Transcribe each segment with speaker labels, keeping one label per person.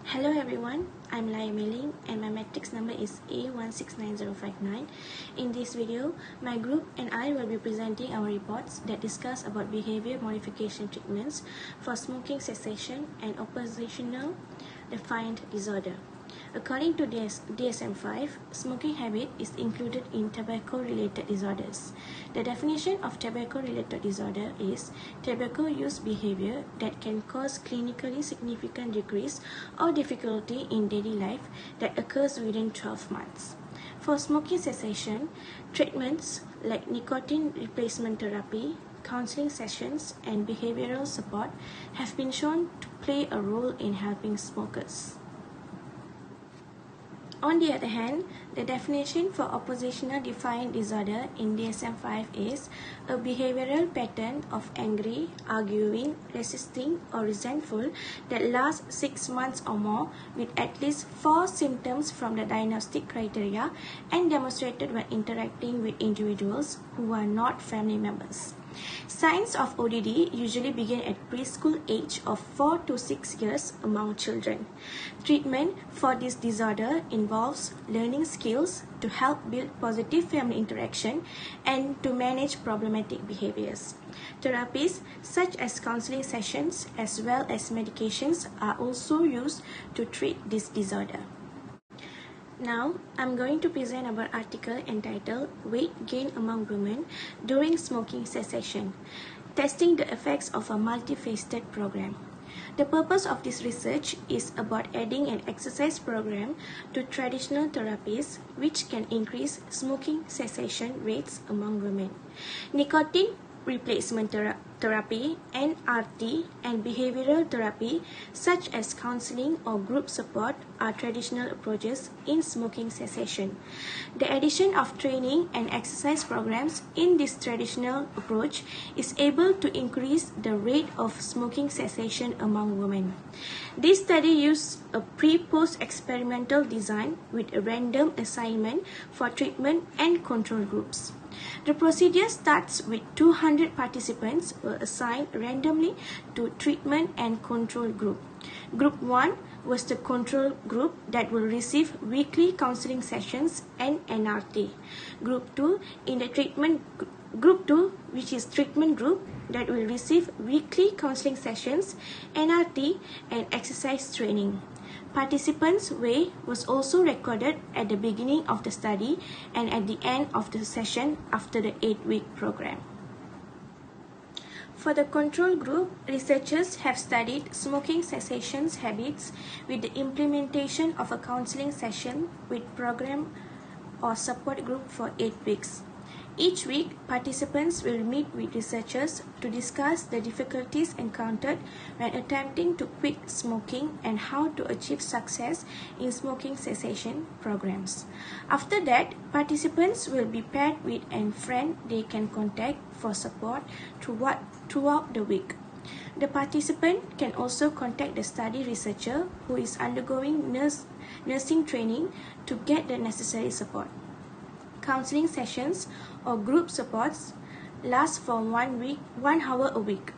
Speaker 1: Hello everyone, I'm Lai Meiling and my matrix number is A169059. In this video, my group and I will be presenting our reports that discuss about behavior modification treatments for smoking cessation and oppositional defiant disorder. According to DSM-5, smoking habit is included in tobacco-related disorders. The definition of tobacco-related disorder is tobacco use behavior that can cause clinically significant decrease or difficulty in daily life that occurs within 12 months. For smoking cessation, treatments like nicotine replacement therapy, counseling sessions, and behavioral support have been shown to play a role in helping smokers. On the other hand, the definition for oppositional defiant disorder in DSM-5 is a behavioral pattern of angry, arguing, resisting, or resentful that lasts 6 months or more with at least 4 symptoms from the diagnostic criteria and demonstrated when interacting with individuals who are not family members. Signs of ODD usually begin at preschool age of 4 to 6 years among children. Treatment for this disorder involves learning skills to help build positive family interaction and to manage problematic behaviors. Therapies such as counseling sessions as well as medications are also used to treat this disorder. Now, I'm going to present about an article entitled Weight Gain Among Women During Smoking Cessation, Testing the Effects of a Multifaceted Program. The purpose of this research is about adding an exercise program to traditional therapies which can increase smoking cessation rates among women. Nicotine replacement therapy, NRT, and behavioral therapy such as counseling or group support are traditional approaches in smoking cessation. The addition of training and exercise programs in this traditional approach is able to increase the rate of smoking cessation among women. This study used a pre-post experimental design with a random assignment for treatment and control groups. The procedure starts with 200 participants were assigned randomly to treatment and control group. Group 1 was the control group that will receive weekly counseling sessions and NRT. Group 2 which is treatment group that will receive weekly counseling sessions, NRT, and exercise training. Participants' weight was also recorded at the beginning of the study and at the end of the session after the 8-week program. For the control group, researchers have studied smoking cessation habits with the implementation of a counseling session with program or support group for 8 weeks. Each week, participants will meet with researchers to discuss the difficulties encountered when attempting to quit smoking and how to achieve success in smoking cessation programs. After that, participants will be paired with a friend they can contact for support throughout the week. The participant can also contact the study researcher who is undergoing nursing training to get the necessary support. Counseling sessions or group supports last for 1 hour a week.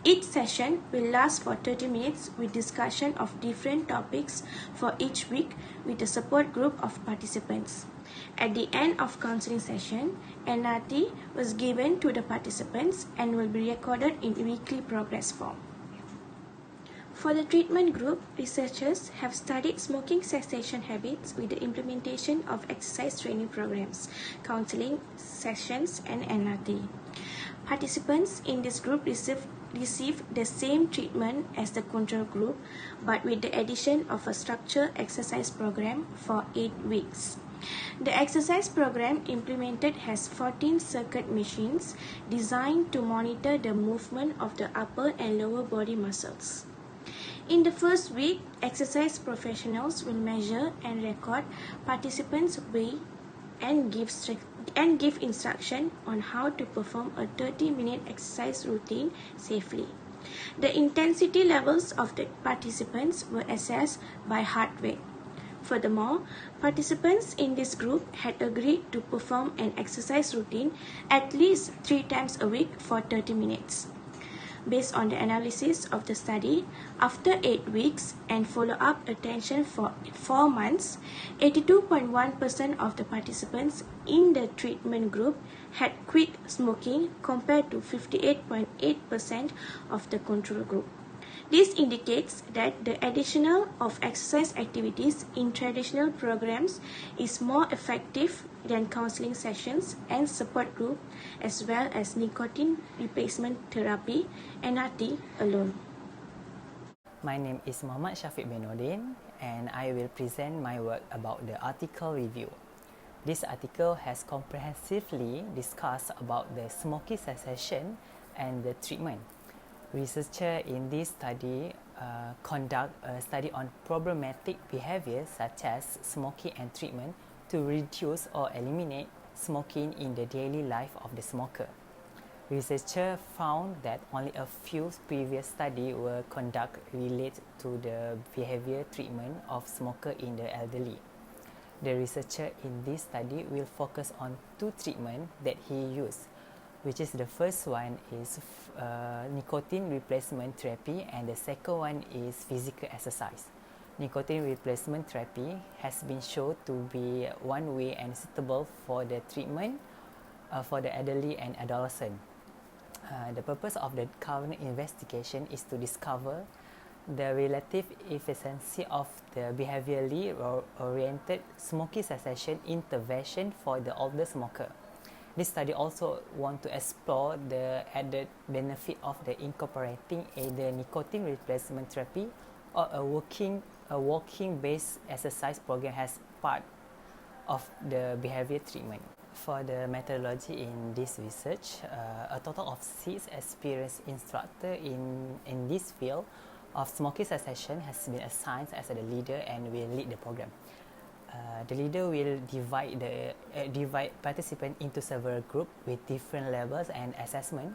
Speaker 1: Each session will last for 30 minutes with discussion of different topics for each week with a support group of participants. At the end of counseling session, NRT was given to the participants and will be recorded in weekly progress form. For the treatment group, researchers have studied smoking cessation habits with the implementation of exercise training programs, counseling sessions, and NRT. Participants in this group receive the same treatment as the control group, but with the addition of a structured exercise program for 8 weeks. The exercise program implemented has 14 circuit machines designed to monitor the movement of the upper and lower body muscles. In the first week, exercise professionals will measure and record participants' weight and give instruction on how to perform a 30-minute exercise routine safely. The intensity levels of the participants were assessed by heart rate. Furthermore, participants in this group had agreed to perform an exercise routine at least 3 times a week for 30 minutes. Based on the analysis of the study, after 8 weeks and follow-up attention for 4 months, 82.1% of the participants in the treatment group had quit smoking compared to 58.8% of the control group. This indicates that the additional of exercise activities in traditional programs is more effective than counseling sessions and support group, as well as nicotine replacement therapy (NRT) alone.
Speaker 2: My name is Muhammad Shafiq Benodin, and I will present my work about the article review. This article has comprehensively discussed about the smoking cessation and the treatment. Researchers in this study conduct a study on problematic behaviors such as smoking and treatment to reduce or eliminate smoking in the daily life of the smoker. Researchers found that only a few previous studies were conducted related to the behavior treatment of smokers in the elderly. The researcher in this study will focus on 2 treatments that he used, which is the first one is nicotine replacement therapy, and the second one is physical exercise. Nicotine replacement therapy has been shown to be one way and suitable for the treatment for the elderly and adolescent. The purpose of the current investigation is to discover the relative efficiency of the behaviorally oriented smoking cessation intervention for the older smoker. This study also wants to explore the added benefit of the incorporating either nicotine replacement therapy or a walking-based exercise program as part of the behavior treatment. For the methodology in this research, a total of 6 experienced instructors in this field of smoking cessation has been assigned as the leader and will lead the program. The leader will divide participants into several groups with different levels and assessment.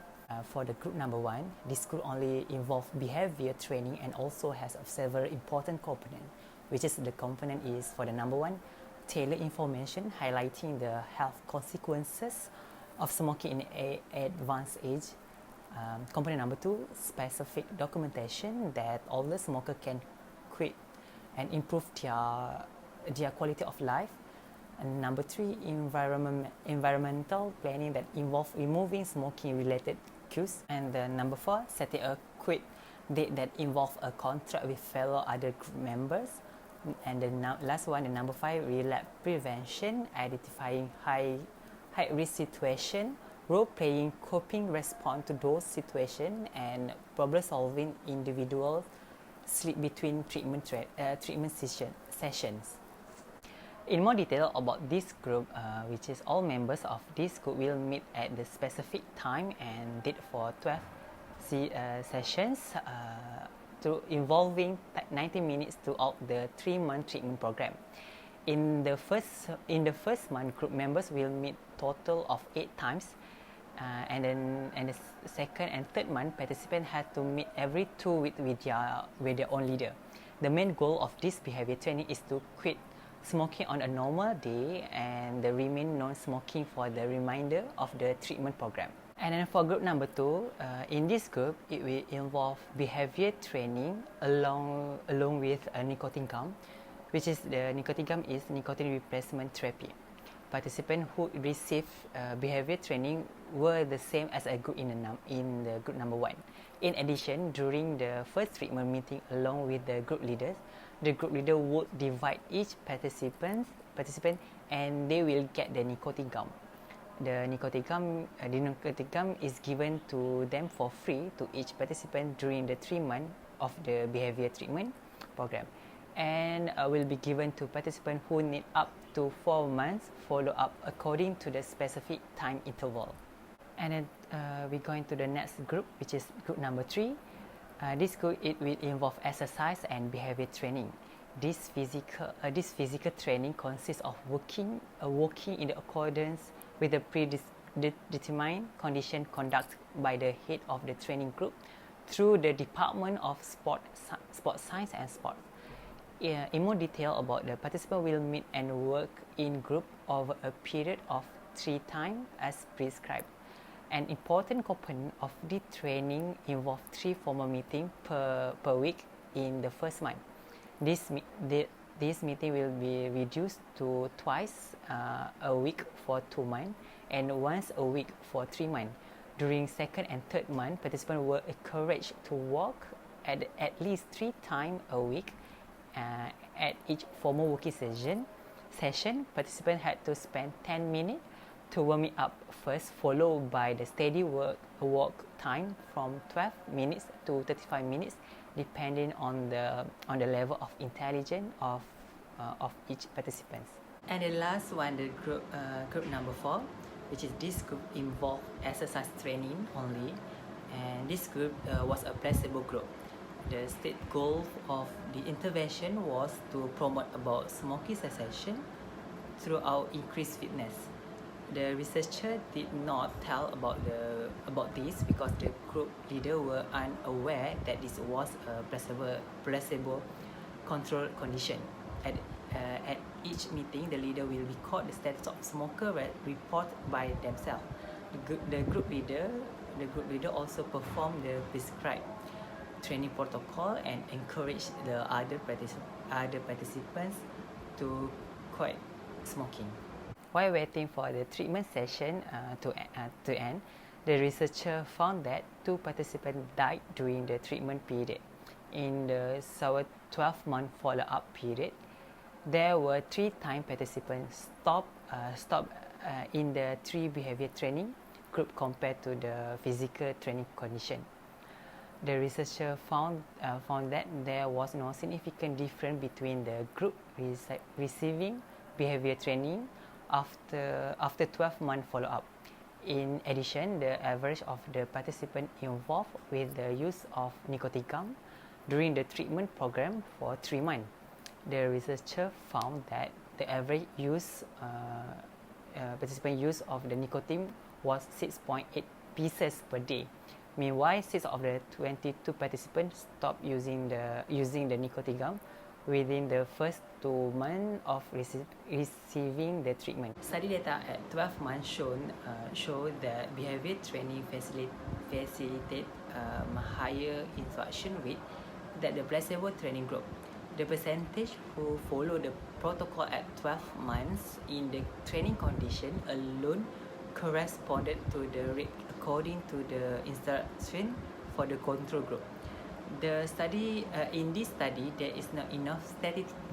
Speaker 2: For the group number 1, this group only involves behavior training and also has several important components, which is the component is for the number 1, tailored information highlighting the health consequences of smoking in advanced age. Component number 2, specific documentation that older smokers can quit and improve their quality of life. And number 3, environmental planning that involves removing smoking related cues. And number 4, setting a quit date that involves a contract with fellow other group members. And the last one, the number 5, relapse prevention, identifying high risk situation, role playing coping response to those situations, and problem solving individuals sleep between treatment sessions. In more detail about this group, which is all members of this group will meet at the specific time and date for 12 sessions involving 90 minutes throughout the 3-month treatment program. In the first month, group members will meet total of 8 times, and the second and third month, participants have to meet every 2 weeks with their own leader. The main goal of this behavior training is to quit smoking on a normal day and remain non-smoking for the remainder of the treatment program. And then for group number 2, in this group, it will involve behavior training along with a nicotine gum, which is the nicotine gum is nicotine replacement therapy. Participants who received behavior training were the same as a group in the group number 1. In addition, during the first treatment meeting along with the group leaders, the group leader would divide each participant and they will get the nicotine gum. The nicotine gum is given to them for free to each participant during the 3 months of the behavior treatment program, and will be given to participants who need up to 4 months follow-up according to the specific time interval. And then we go into the next group, which is group number 3. This group it will involve exercise and behavior training. This physical training consists of walking in accordance with the predetermined condition conducted by the head of the training group through the Department of Sport Science and Sport. In more detail about the participant will meet and work in group over a period of 3 times as prescribed. An important component of the training involved 3 formal meetings per week in the first month. This meeting will be reduced to twice a week for 2 months and once a week for 3 months. During second and third month, participants were encouraged to walk at least 3 times a week. At each formal working session, participants had to spend 10 minutes to warm it up first, followed by the steady walk time from 12 minutes to 35 minutes, depending on the level of intelligence of each participant. And the last one, the group number 4, which is this group involved exercise training only, and this group was a placebo group. The state goal of the intervention was to promote about smoking cessation throughout increased fitness. The researcher did not tell about this because the group leader were unaware that this was a placebo controlled condition. At each meeting, the leader will record the status of smoker report by themselves. The group leader also performed the prescribed training protocol and encouraged the other participants to quit smoking. While waiting for the treatment session to end, the researcher found that 2 participants died during the treatment period. In the 12-month follow-up period, there were 3 times participants stopped in the 3 behavior training group compared to the physical training condition. The researcher found that there was no significant difference between the group receiving behavior training after 12-month follow-up. In addition, the average of the participants involved with the use of nicotine gum during the treatment program for 3 months. The researcher found that the average participant use of the nicotine was 6.8 pieces per day. Meanwhile, 6 of the 22 participants stopped using the nicotine gum within the first 2 months of receiving the treatment. Study data at 12 months show that behavior training facilitate higher interaction rate than the placebo training group. The percentage who follow the protocol at 12 months in the training condition alone corresponded to the rate according to the instruction for the control group. In this study, there is not enough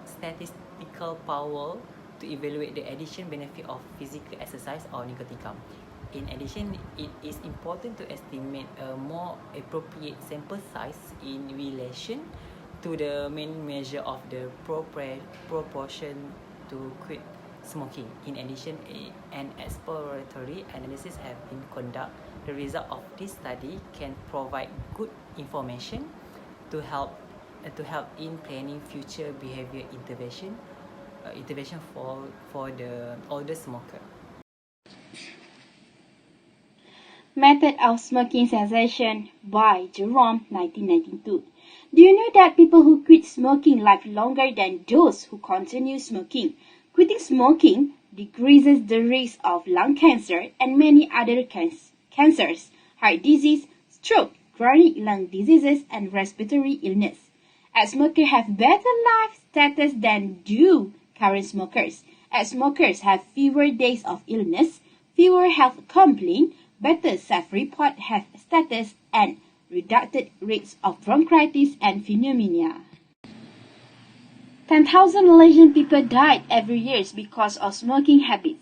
Speaker 2: statistical power to evaluate the addition benefit of physical exercise or nicotine gum. In addition, it is important to estimate a more appropriate sample size in relation to the main measure of the proportion to quit smoking. In addition, an exploratory analysis has been conducted. The result of this study can provide good information to help in planning future behavior intervention for the older smoker.
Speaker 1: Method of Smoking Cessation by Jerome, 1992. Do you know that people who quit smoking live longer than those who continue smoking? Quitting smoking decreases the risk of lung cancer and many other cancers, heart disease, stroke, chronic lung diseases, and respiratory illness. Ex-smokers have better life status than do current smokers. Ex-smokers have fewer days of illness, fewer health complaints, better self-report health status, and reduced rates of bronchitis and pneumonia. 10,000 Malaysian people died every year because of smoking habits.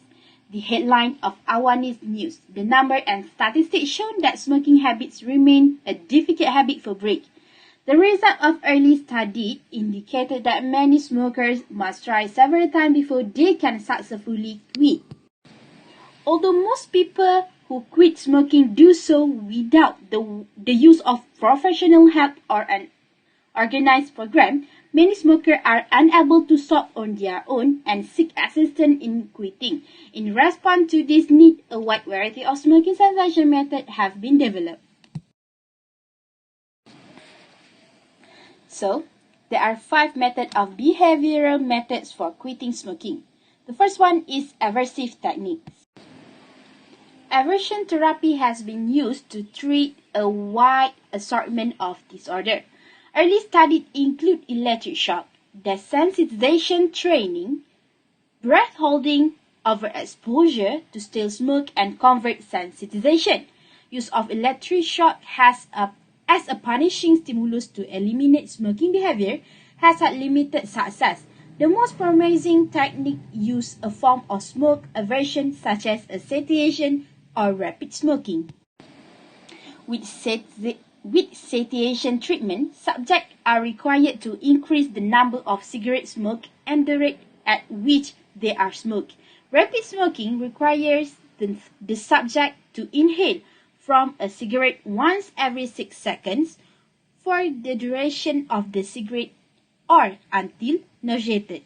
Speaker 1: The headline of Awani's news. The number and statistics show that smoking habits remain a difficult habit for break. The result of early study indicated that many smokers must try several times before they can successfully quit. Although most people who quit smoking do so without the use of professional help or an organized program, many smokers are unable to stop on their own and seek assistance in quitting. In response to this need, a wide variety of smoking cessation methods have been developed. So, there are 5 methods of behavioral methods for quitting smoking. The first one is aversive techniques.
Speaker 3: aversion therapy has been used to treat a wide assortment of disorders. Early studies include electric shock, desensitization training, breath holding, overexposure to stale smoke, and covert sensitization. Use of electric shock as a punishing stimulus to eliminate smoking behavior has had limited success. The most promising technique use a form of smoke aversion such as satiation or rapid smoking. With satiation treatment, subjects are required to increase the number of cigarettes smoked and the rate at which they are smoked. Rapid smoking requires the subject to inhale from a cigarette once every 6 seconds for the duration of the cigarette or until nauseated.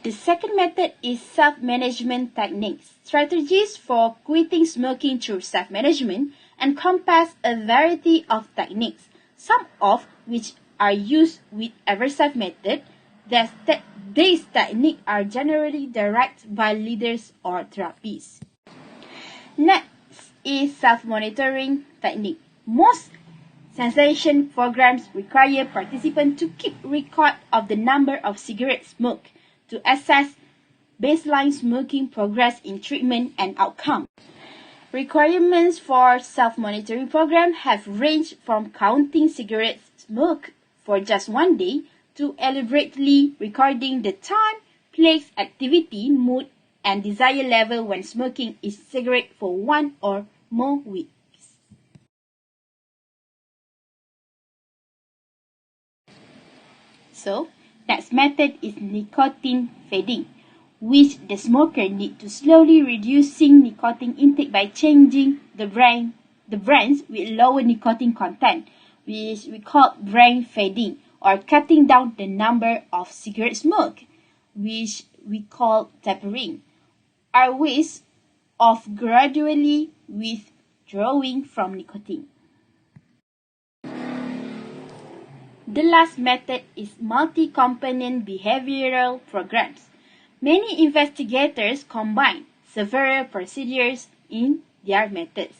Speaker 3: The second method is self-management techniques. Strategies for quitting smoking through self-management encompass a variety of techniques, some of which are used with aversive method. These techniques are generally directed by leaders or therapists. Next is self-monitoring technique. Most cessation programs require participants to keep record of the number of cigarettes smoked to assess baseline smoking progress in treatment and outcome. Requirements for self-monitoring program have ranged from counting cigarettes smoked for just 1 day to elaborately recording the time, place, activity, mood, and desire level when smoking a cigarette for 1 or more weeks. So, next method is nicotine fading, which the smoker need to slowly reducing nicotine intake by changing the brands with lower nicotine content, which we call brain fading, or cutting down the number of cigarette smoke, which we call tapering, are ways of gradually withdrawing from nicotine. The last method is multi-component behavioral programs. Many investigators combine several procedures in their methods.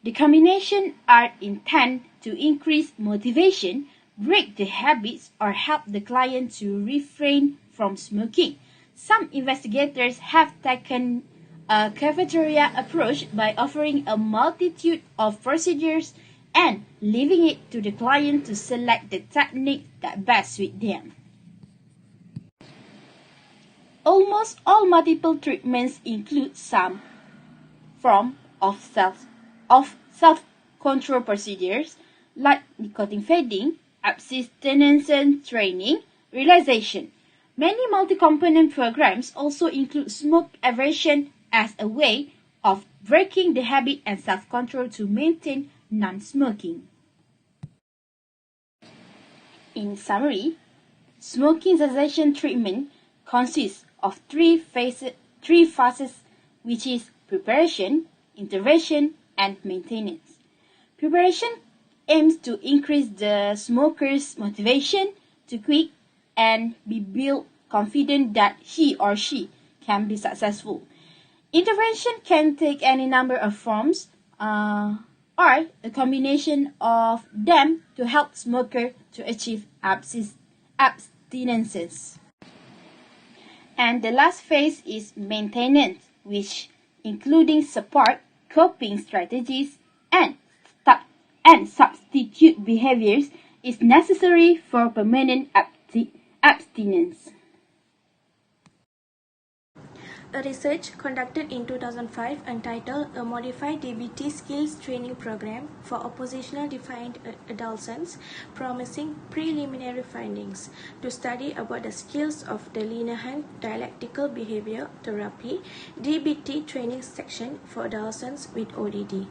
Speaker 3: The combination are intended to increase motivation, break the habits, or help the client to refrain from smoking. Some investigators have taken a cafeteria approach by offering a multitude of procedures and leaving it to the client to select the technique that best suits them. Almost all multiple treatments include some form of self-control procedures like nicotine fading, abstinence training, realization. Many multi-component programs also include smoke aversion as a way of breaking the habit and self-control to maintain non-smoking. In summary, smoking cessation treatment consists of three phases, which is preparation, intervention, and maintenance. Preparation aims to increase the smoker's motivation to quit and be built confident that he or she can be successful. Intervention can take any number of forms, or a combination of them to help smoker to achieve abstinences. And the last phase is maintenance, which including support, coping strategies, and substitute behaviors is necessary for permanent abstinence.
Speaker 1: A research conducted in 2005 entitled A Modified DBT Skills Training Program for Oppositional Defiant Adolescents, promising preliminary findings to study about the skills of the Linehan Dialectical Behavior Therapy DBT training section for adolescents with ODD.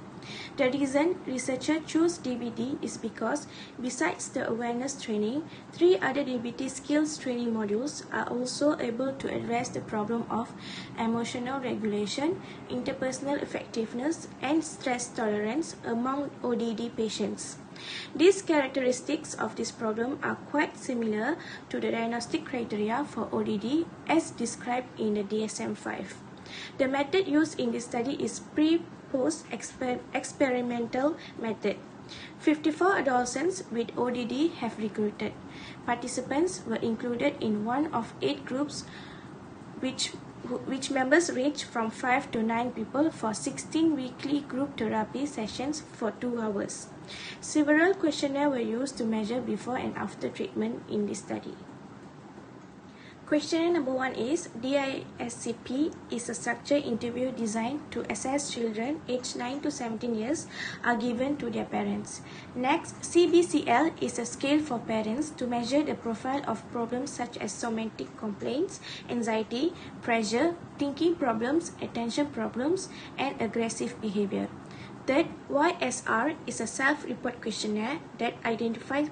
Speaker 1: The reason researchers choose DBT is because, besides the awareness training, 3 other DBT skills training modules are also able to address the problem of emotional regulation, interpersonal effectiveness, and stress tolerance among ODD patients. These characteristics of this problem are quite similar to the diagnostic criteria for ODD as described in the DSM-5. The method used in this study is pre-post experimental method. 54 adolescents with ODD have recruited. Participants were included in one of 8 groups which members range from 5 to 9 people for 16 weekly group therapy sessions for 2 hours. Several questionnaires were used to measure before and after treatment in this study. Questionnaire number 1 is DISCP is a structured interview designed to assess children aged 9 to 17 years are given to their parents. Next, CBCL is a scale for parents to measure the profile of problems such as somatic complaints, anxiety, pressure, thinking problems, attention problems, and aggressive behavior. Third, YSR is a self-report questionnaire that identifies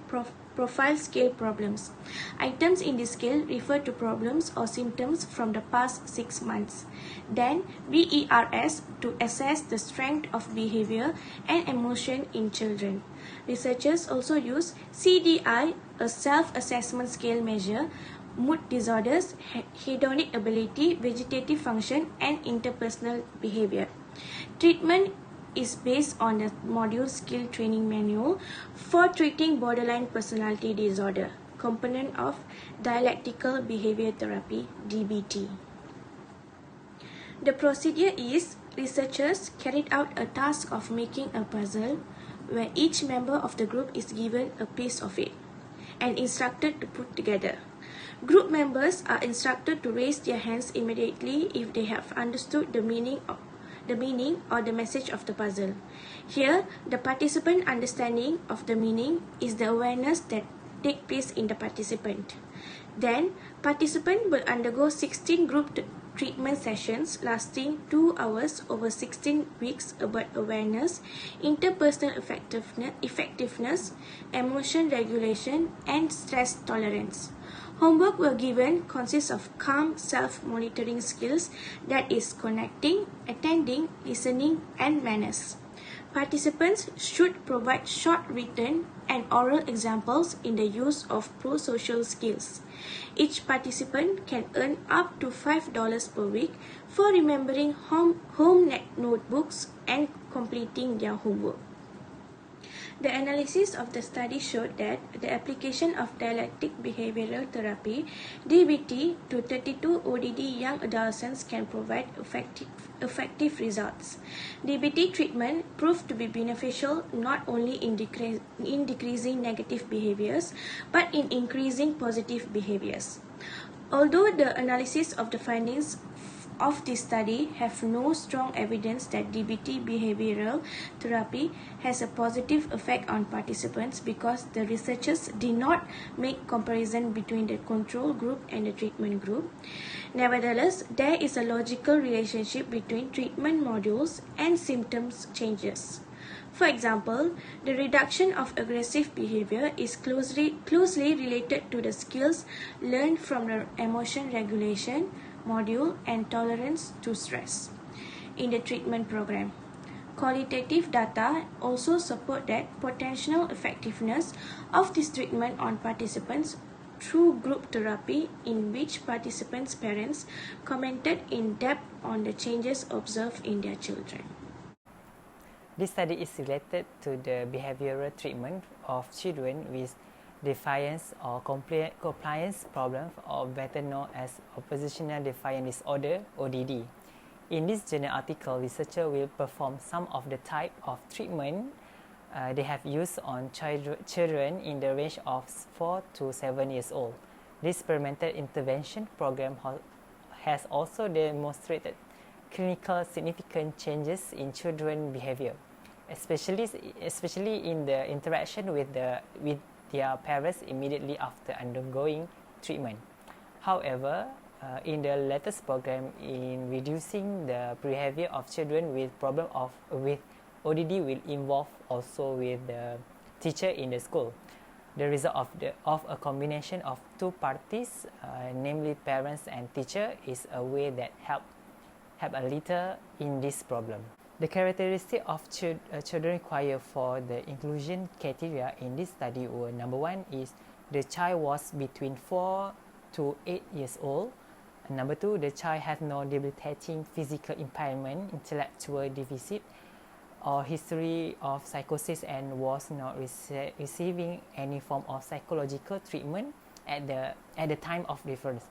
Speaker 1: profile scale problems. Items in this scale refer to problems or symptoms from the past 6 months. Then, BERS to assess the strength of behavior and emotion in children. Researchers also use CDI, a self-assessment scale measure, mood disorders, hedonic ability, vegetative function, and interpersonal behavior. Treatment is based on the module skill training manual for treating borderline personality disorder, component of dialectical behavior therapy, DBT. The procedure is researchers carried out a task of making a puzzle where each member of the group is given a piece of it and instructed to put together. Group members are instructed to raise their hands immediately if they have understood the meaning or the message of the puzzle. Here, the participant understanding of the meaning is the awareness that takes place in the participant. Then, participant will undergo 16 group treatment sessions lasting 2 hours over 16 weeks about awareness, interpersonal effectiveness, emotion regulation, and stress tolerance. Homework were given consists of calm self-monitoring skills, that is connecting, attending, listening, and manners. Participants should provide short written and oral examples in the use of pro-social skills. Each participant can earn up to $5 per week for remembering home notebooks and completing their homework. The analysis of the study showed that the application of dialectic behavioral therapy, DBT, to 32 ODD young adolescents can provide effective results. DBT treatment proved to be beneficial not only in decreasing negative behaviors, but in increasing positive behaviors. Although the analysis of the findings of this study have no strong evidence that DBT behavioral therapy has a positive effect on participants because the researchers did not make comparison between the control group and the treatment group. Nevertheless, there is a logical relationship between treatment modules and symptoms changes. For example, the reduction of aggressive behavior is closely related to the skills learned from the emotion regulation module and tolerance to stress in the treatment program. Qualitative data also support that potential effectiveness of this treatment on participants through group therapy, in which participants' parents commented in depth on the changes observed in their children.
Speaker 2: This study is related to the behavioral treatment of children with defiance or compliance problem, or better known as oppositional defiance disorder, ODD. In this journal article, researcher will perform some of the type of treatment they have used on children in the range of 4 to 7 years old. This experimental intervention program has also demonstrated clinical significant changes in children behavior, especially in the interaction with their parents immediately after undergoing treatment. However, in the latest program in reducing the behavior of children with with ODD will involve also with the teacher in the school. The result of a combination of two parties, namely parents and teacher, is a way that help a little in this problem. The characteristics of children required for the inclusion criteria in this study were: number 1 is the child was between 4 to 8 years old. Number 2, the child has no debilitating physical impairment, intellectual deficit, or history of psychosis and was not receiving any form of psychological treatment at the time of reference.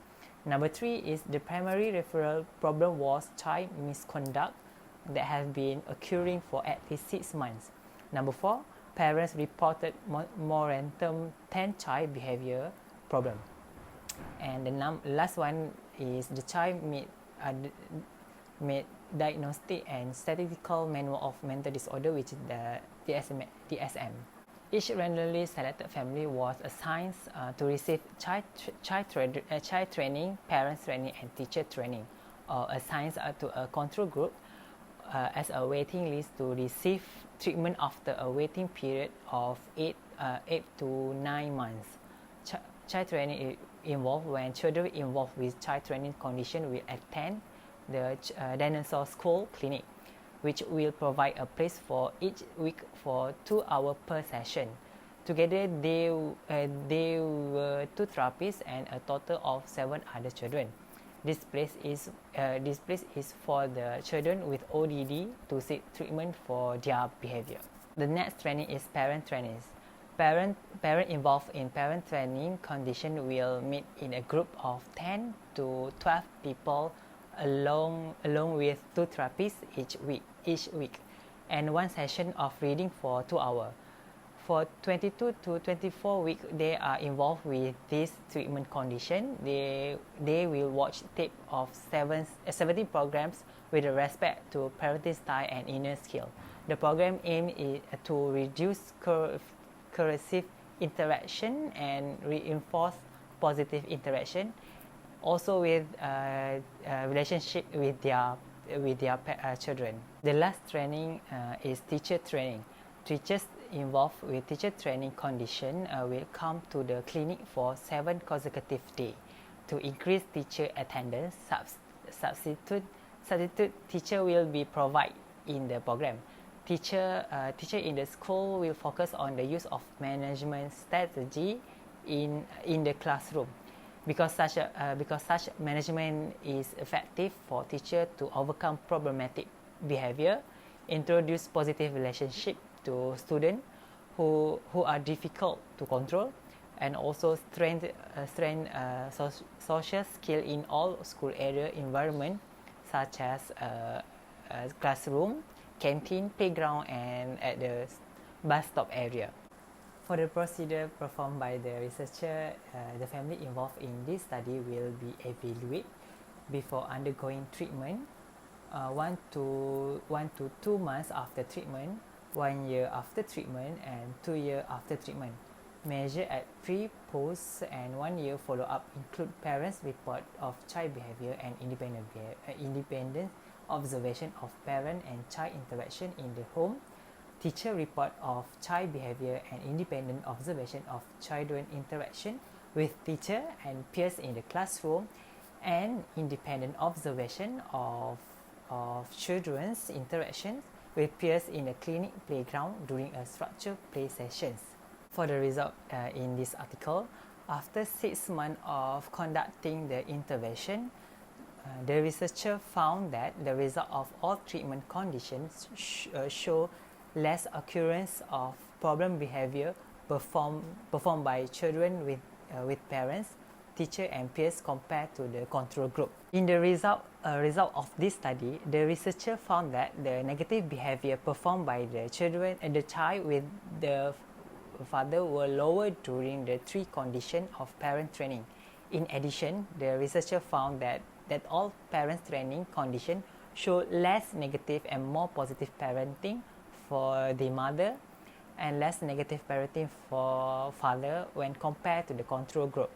Speaker 2: Number 3 is the primary referral problem was child misconduct that has been occurring for at least 6 months. Number 4, parents reported more than 10 child behavior problem. And the last one is the child made diagnostic and statistical manual of mental disorder, which is the DSM. Each randomly selected family was assigned to receive child training, parents training, and teacher training, or assigned to a control group as a waiting list to receive treatment after a waiting period of 8 to 9 months. Child training involved when children involved with child training condition will attend the dinosaur school clinic, which will provide a place for each week for 2 hours per session. Together, they were 2 therapists and a total of 7 other children. This place is for the children with ODD to seek treatment for their behavior. The next training is parent training. Parent involved in parent training condition will meet in a group of 10 to 12 people along with 2 therapists each week, and 1 session of reading for 2 hours. For 22 to 24 weeks, they are involved with this treatment condition. They will watch tape of 17 programs with respect to parenting style and inner skill. The program aim is to reduce coercive interaction and reinforce positive interaction, also with relationship with their children. The last training is teacher training. Teachers involved with teacher training condition will come to the clinic for 7 consecutive days to increase teacher attendance. Substitute teacher will be provided in the program. Teacher in the school will focus on the use of management strategy in the classroom, because such management is effective for teacher to overcome problematic behavior, introduce positive relationship to students who are difficult to control, and also strengthen social skill in all school area environment, such as classroom, canteen, playground, and at the bus stop area. For the procedure performed by the researcher, the family involved in this study will be evaluated before undergoing treatment, 1 to 2 months after treatment, 1 year after treatment, and 2 years after treatment. Measure at pre, post, and 1 year follow-up include parents' report of child behavior and independent observation of parent and child interaction in the home, teacher report of child behavior and independent observation of children interaction with teacher and peers in the classroom, and independent observation of children's interactions with peers in the clinic playground during a structured play sessions. For the result in this article, after 6 months of conducting the intervention, the researcher found that the result of all treatment conditions show less occurrence of problem behavior performed by children with parents, teacher, and peers compared to the control group. In the result of this study, the researcher found that the negative behavior performed by the child with the father were lower during the 3 conditions of parent training. In addition, the researcher found that all parent training conditions show less negative and more positive parenting for the mother and less negative parenting for father when compared to the control group.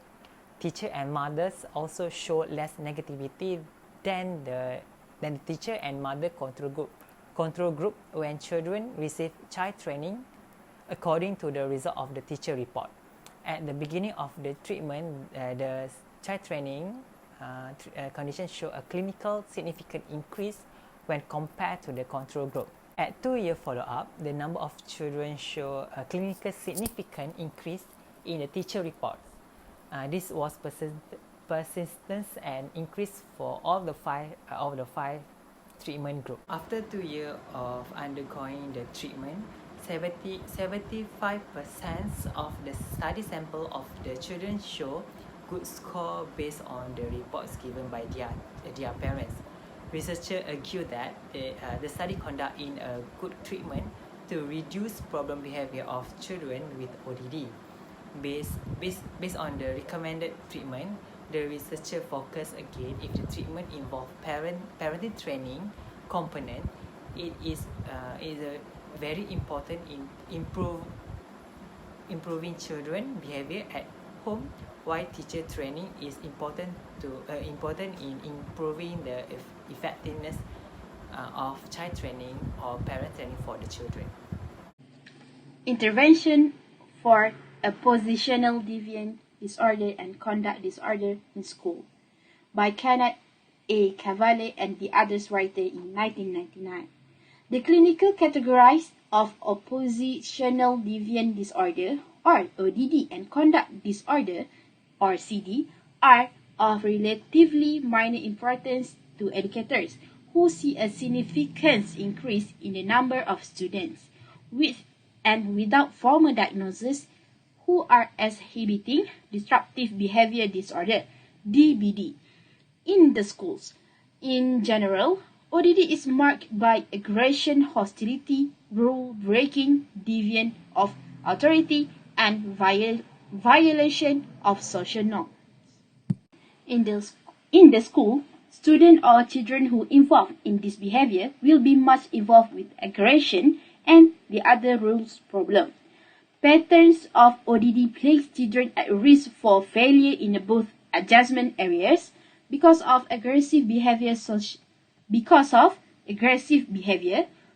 Speaker 2: Teacher and mothers also show less negativity than the teacher and mother control group when children receive child training, according to the result of the teacher report. At the beginning of the treatment, the child training conditions show a clinical significant increase when compared to the control group. At 2-year follow-up, the number of children show a clinical significant increase in the teacher report. This was persistence and increase for all the five treatment group. After 2 years of undergoing the treatment, 75% of the study sample of the children show good score based on the reports given by their parents. Researchers argue that the study conduct in a good treatment to reduce problem behavior of children with ODD. Based on the recommended treatment, the researcher focus again if the treatment involve parenting training component. It is a very important in improving children behavior at home, while teacher training is important in improving the effectiveness of child training or parent training for the children.
Speaker 3: Intervention for a positional deviant disorder and conduct disorder in school by Kenneth A. Cavale and the others writer in 1999. The clinical categories of oppositional deviant disorder or ODD and conduct disorder or CD are of relatively minor importance to educators who see a significant increase in the number of students with and without formal diagnosis who are exhibiting disruptive behavior disorder (DBD) in the schools. In general, ODD is marked by aggression, hostility, rule-breaking, deviance of authority, and violation of social norms. In the school, students or children who involved in this behavior will be much involved with aggression and the other rules problem. Patterns of ODD place children at risk for failure in both adjustment areas because of aggressive behavior.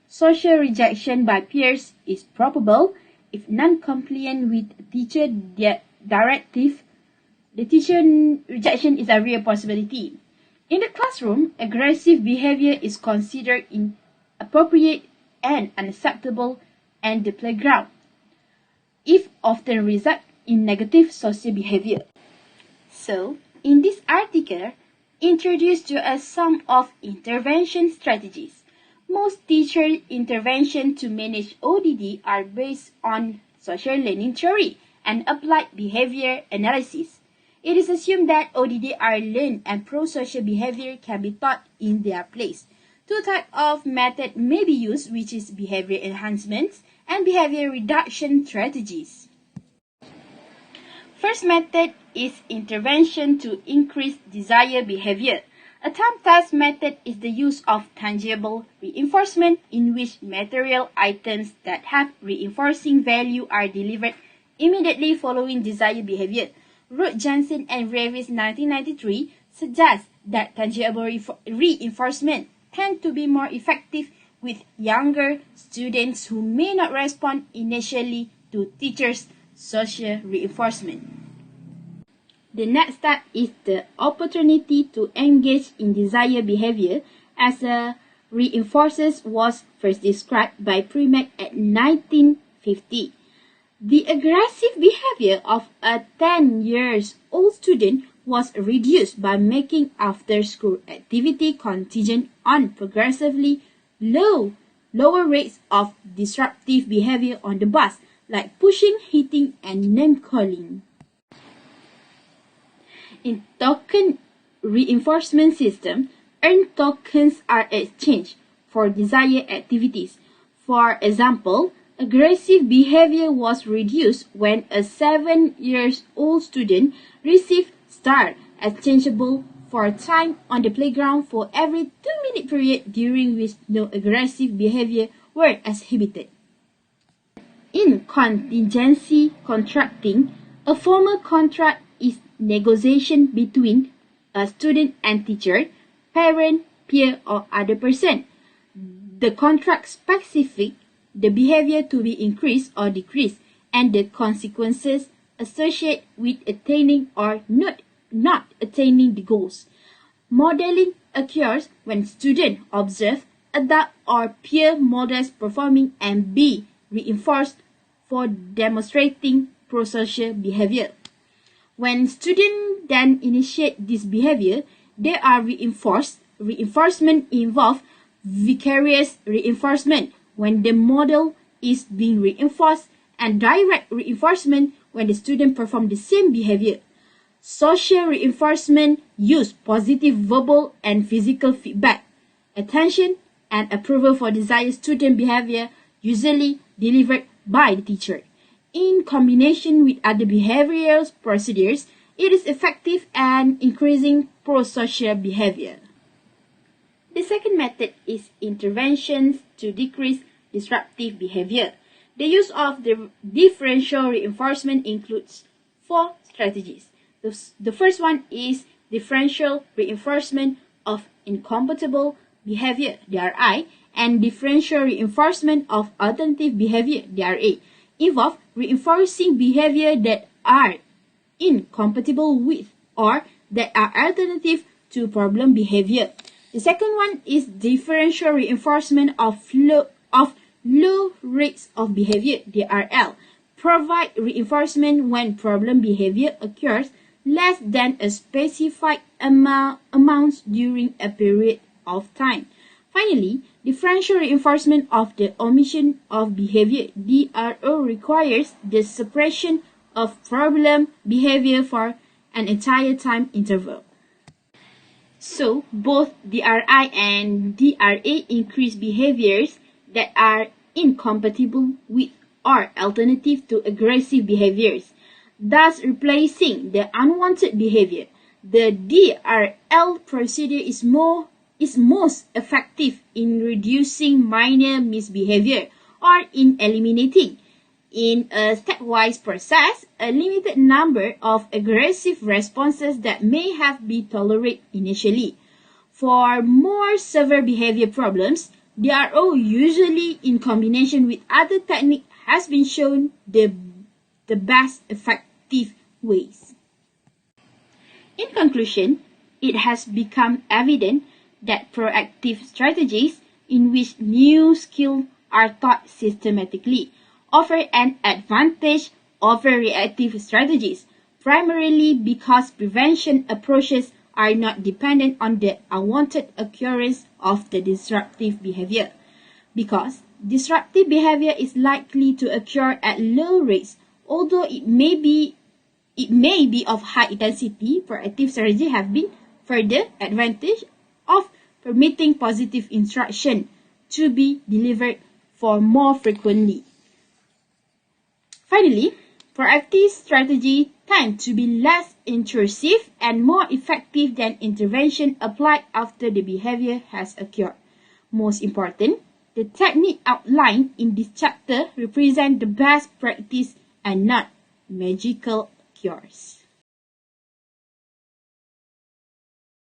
Speaker 3: Social rejection by peers is probable. If non-compliant with teacher directive, the teacher rejection is a real possibility. In the classroom, aggressive behavior is considered inappropriate and unacceptable, and the playground, if often result in negative social behavior. So, in this article, introduced to us some of intervention strategies. Most teacher interventions to manage ODD are based on social learning theory and applied behavior analysis. It is assumed that ODD are learned and pro-social behavior can be taught in their place. Two types of method may be used, which is behavior enhancements and behavior reduction strategies. First method is intervention to increase desired behavior. A thumb-test method is the use of tangible reinforcement in which material items that have reinforcing value are delivered immediately following desired behavior. Roth, Johnson, and Ravis 1993 suggest that tangible reinforcement tend to be more effective with younger students who may not respond initially to teachers' social reinforcement. The next step is the opportunity to engage in desired behavior as a reinforcer was first described by Primack at 1950. The aggressive behavior of a 10-year-old student was reduced by making after-school activity contingent on progressively lower rates of disruptive behavior on the bus, like pushing, hitting, and name-calling. In token reinforcement system, earned tokens are exchanged for desired activities. For example, aggressive behavior was reduced when a 7-year-old student received star exchangeable for time on the playground for every 2-minute period during which no aggressive behavior were exhibited. In contingency contracting, a formal contract is negotiation between a student and teacher, parent, peer, or other person. The contract specifies the behavior to be increased or decreased and the consequences associated with attaining or not attaining the goals. Modeling occurs when students observe adult or peer models performing and be reinforced for demonstrating prosocial behavior. When students then initiate this behavior, they are reinforced. Reinforcement involves vicarious reinforcement when the model is being reinforced, and direct reinforcement when the student performs the same behavior. Social reinforcement use positive verbal and physical feedback, attention, and approval for desired student behavior, usually delivered by the teacher. In combination with other behavioral procedures, it is effective at increasing pro-social behavior. The second method is interventions to decrease disruptive behavior. The use of the differential reinforcement includes 4 strategies. The first one is differential reinforcement of incompatible behavior, DRI, and differential reinforcement of alternative behavior, DRA, involve reinforcing behavior that are incompatible with or that are alternative to problem behavior. The second one is differential reinforcement of low rates of behavior, DRL. Provide reinforcement when problem behavior occurs less than a specified amount during a period of time. Finally, differential reinforcement of the omission of behavior, DRO, requires the suppression of problem behavior for an entire time interval. So, both DRI and DRA increase behaviors that are incompatible with or alternative to aggressive behaviors, thus replacing the unwanted behavior. The DRL procedure is most effective in reducing minor misbehavior or in eliminating, in a stepwise process, a limited number of aggressive responses that may have been tolerated initially. For more severe behavior problems, DRO, usually in combination with other techniques, has been shown the best effective ways. In conclusion, it has become evident that proactive strategies in which new skills are taught systematically offer an advantage over reactive strategies, primarily because prevention approaches are not dependent on the unwanted occurrence of the disruptive behavior. Because disruptive behavior is likely to occur at low rates, although it may be of high intensity, proactive strategies have been further advantage of permitting positive instruction to be delivered for more frequently. Finally, proactive strategies tend to be less intrusive and more effective than intervention applied after the behavior has occurred. Most important, the technique outlined in this chapter represent the best practice and not magical cures.